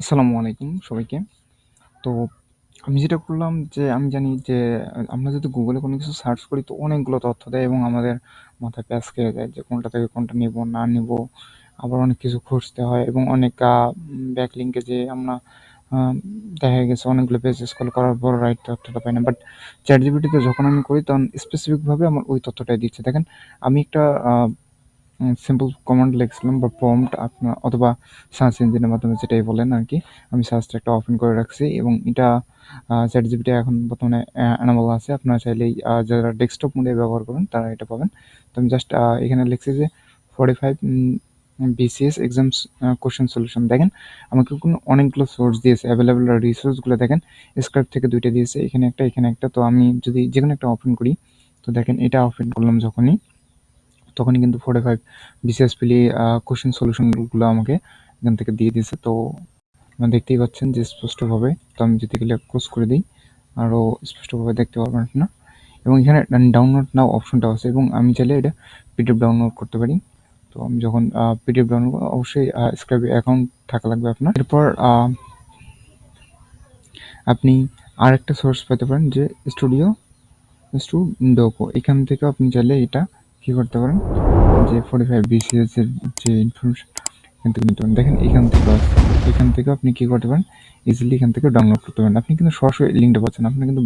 আসসালামু আলাইকুম সবাইকে। তো আমি যেটা করলাম যে আমি জানি যে আমরা যদি Google এ কোনো কিছু সার্চ করি তো অনেকগুলো তথ্য দেয় এবং আমাদের মাথায় প্যাঁচ খেয়ে যায় যে কোনটা থেকে কোনটা নিবো না নিবো। আবার অনেক কিছু খুঁজতে হয় এবং অনেক ব্যাকলিংকে যেয়ে আমরা আ দেখা গেছে অনেকগুলো পেজ স্ক্রল করার পর রাইট তথ্যটা পাই না। বাট ChatGPT তে যখন আমি করি তখন স্পেসিফিক ভাবে আমার ওই তথ্যটাই দিচ্ছে। দেখেন আমি একটা সিম্পল কমান্ড লিখছিলাম বা প্রম্পট আপনার অথবা সার্চ ইঞ্জিনের মাধ্যমে যেটাই বলেন আরকি। আমি সার্চটা একটা ওপেন করে রাখছি এবং এটা ChatGPT এখন বর্তমানে এনাবল আছে। আপনারা চাইলেই যারা ডেস্কটপ মোডে ব্যবহার করেন তারা এটা পাবেন। তো আমি জাস্ট এখানে লিখছি যে 45 BCS এক্সামস কোয়েশ্চেন সলিউশন। দেখেন আমাকে অনেকগুলো সোর্স দিয়েছে। এভেইলেবল রিসোর্সগুলো দেখেন স্ক্রাইব থেকে ২ টা দিয়েছে। এখানে একটা, এখানে একটা। তো আমি যদি যেকোনো একটা ওপেন করি তো দেখেন এটা ওপেন করলাম তখনই কিন্তু 45 BCS প্রিলি কোয়েশ্চেন সলিউশনগুলো আমাকে এখান থেকে দিয়ে দিয়েছে। তো আপনারা দেখতেই পাচ্ছেন যে স্পষ্টভাবে। তো আমি যদি এগুলো ক্লোজ করে দিই আরও স্পষ্টভাবে দেখতে পারবেন আপনারা এবং এখানে ডাউনলোড নাও অপশনটাও আছে এবং আমি চাইলে এটা পিডিএফ ডাউনলোড করতে পারি। তো আমি যখন পিডিএফ ডাউনলোড করব অবশ্যই স্ক্রাইবে অ্যাকাউন্ট থাকা লাগবে আপনার। এরপর আপনি আরেকটা সোর্স পেতে পারেন যে স্টুডোকো। এখান থেকেও আপনি চাইলে এটা কী করতে পারেন যে 45 BCS এর যে ইনফরমেশন এখান থেকে নিতে পারেন। দেখেন এখান থেকেও আপনি কী করতে পারেন ইজিলি এখান থেকে ডাউনলোড করতে পারেন। আপনি কিন্তু সরাসরি লিঙ্কটা পাচ্ছেন। আপনার কিন্তু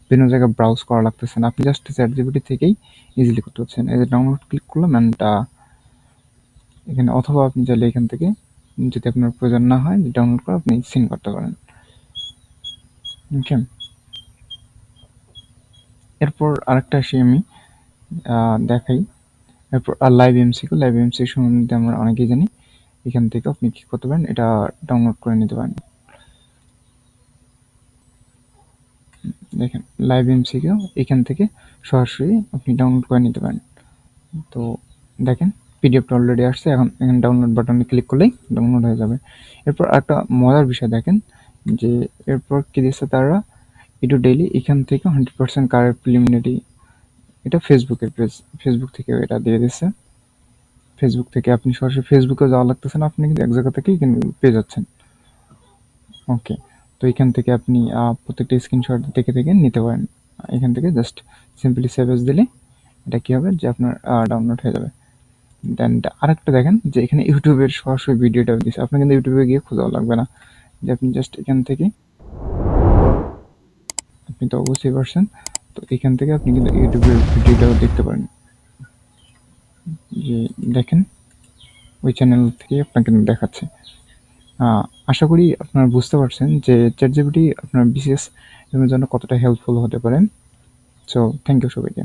বিভিন্ন জায়গায় ব্রাউজ করা লাগতেছে না। আপনি জাস্ট ChatGPT থেকেই ইজিলি করতে পারছেন। এই যে ডাউনলোড ক্লিক করলাম অ্যান্ড এখানে অথবা আপনি চাইলে এখান থেকে যদি আপনার প্রয়োজন না হয় ডাউনলোড করে আপনি সিন করতে পারেন। ওকে। এরপর আরেকটা আসি আমি দেখাই। এরপর লাইভ এমসিকিউ সম্বন্ধে আমরা অনেকেই জানি। এখান থেকে আপনি কী করতে পারেন এটা ডাউনলোড করে নিতে পারেন। দেখেন লাইভ এমসিকিউ এখান থেকে সরাসরি আপনি ডাউনলোড করে নিতে পারেন। তো দেখেন পিডিএফটা অলরেডি আসছে। এখন এখানে ডাউনলোড বাটনে ক্লিক করলেই ডাউনলোড হয়ে যাবে। এরপর একটা মজার বিষয় দেখেন যে এরপর কী দিচ্ছে তারা ইটু ডেইলি এখান থেকে 100% কারেক্ট প্রিলিমিনারি। এটা ফেসবুকের পেজ। ফেসবুক থেকেও এটা দিয়ে দিচ্ছে। ফেসবুক থেকে আপনি সরাসরি ফেসবুকে যাওয়া লাগতেছে না। আপনি কিন্তু এক জায়গা থেকেই কিন্তু পেয়ে যাচ্ছেন। ওকে। তো এখান থেকে আপনি প্রত্যেকটা স্ক্রিনশট দেখে নিতে পারেন। এখান থেকে জাস্ট সিম্পলি সেভ এজ দিলে এটা কী হবে যে আপনার ডাউনলোড হয়ে যাবে। দেন আরেকটা দেখেন যে এখানে ইউটিউবের সরাসরি ভিডিওটা দিচ্ছে। আপনার কিন্তু ইউটিউবে গিয়ে খোঁজাও লাগবে না। যে আপনি জাস্ট এখান থেকে আপনি তো অবশ্যই পারছেন। তো এখান থেকে আপনি কিন্তু ইউটিউবের ভিডিওটাও দেখতে পারেন। যে দেখেন ওই চ্যানেল থেকে আপনাকে কিন্তু দেখাচ্ছে। আশা করি আপনারা বুঝতে পারছেন যে ChatGPT আপনার বিসিএস এর জন্য কতটা হেল্পফুল হতে পারে। সো থ্যাংক ইউ সবাইকে।